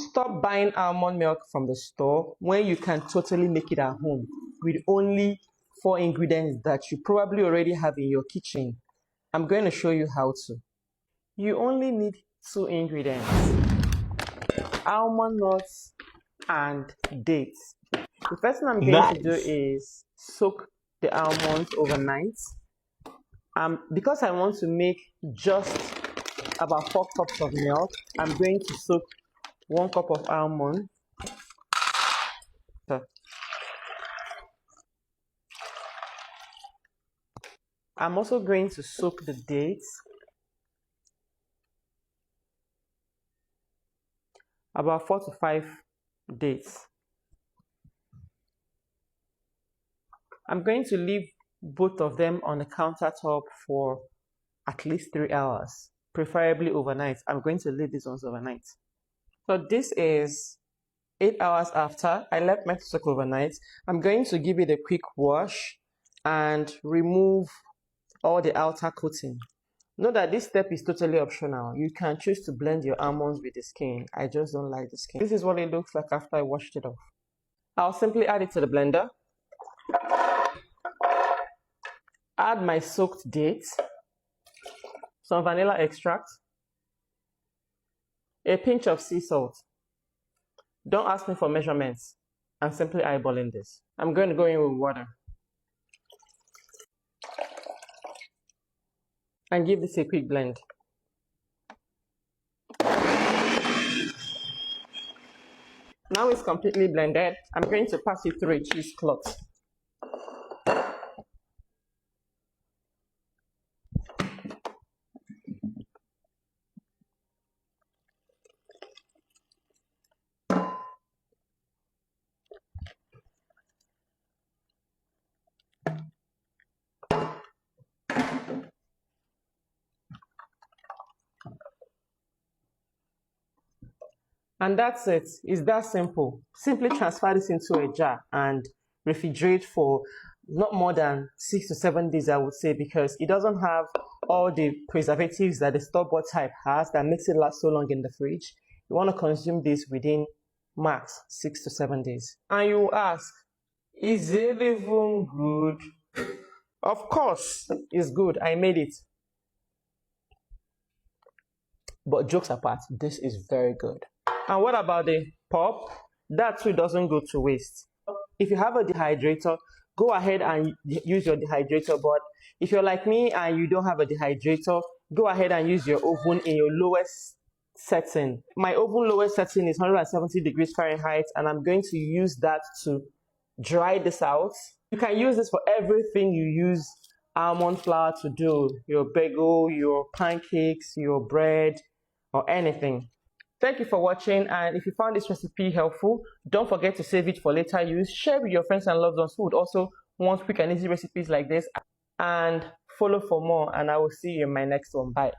Stop buying almond milk from the store when you can totally make it at home with only 4 ingredients that you probably already have in your kitchen. I'm going to show you how to. You only need 2 ingredients: almond nuts and dates. The first thing I'm going to do is soak the almonds overnight. Because I want to make just about 4 cups of milk, I'm going to soak 1 cup of almond. I'm also going to soak the dates. About 4 to 5 dates. I'm going to leave both of them on the countertop for at least 3 hours, preferably overnight. I'm going to leave these ones overnight. So this is 8 hours after I left my soak overnight. I'm going to give it a quick wash and remove all the outer coating. Note that this step is totally optional. You can choose to blend your almonds with the skin. I just don't like the skin. This is what it looks like after I washed it off. I'll simply add it to the blender. Add my soaked dates, some vanilla extract, a pinch of sea salt. Don't ask me for measurements. I'm simply eyeballing this. I'm going to go in with water and give this a quick blend. Now it's completely blended. I'm going to pass it through a cheesecloth. And that's it. It's that simple. Simply transfer this into a jar and refrigerate for not more than 6 to 7 days, I would say, because it doesn't have all the preservatives that the store-bought type has that makes it last so long in the fridge. You want to consume this within max 6 to 7 days. And you will ask, is it even good? Of course, it's good. I made it. But jokes apart, this is very good. And what about the pop? That too doesn't go to waste. If you have a dehydrator, go ahead and use your dehydrator. But if you're like me and you don't have a dehydrator, go ahead and use your oven in your lowest setting. My oven lowest setting is 170 degrees Fahrenheit, and I'm going to use that to dry this out. You can use this for everything you use almond flour to do: your bagel, your pancakes, your bread, or anything. Thank you for watching, and if you found this recipe helpful, don't forget to save it for later use. Share with your friends and loved ones who would also want quick and easy recipes like this, and follow for more, and I will see you in my next one. Bye.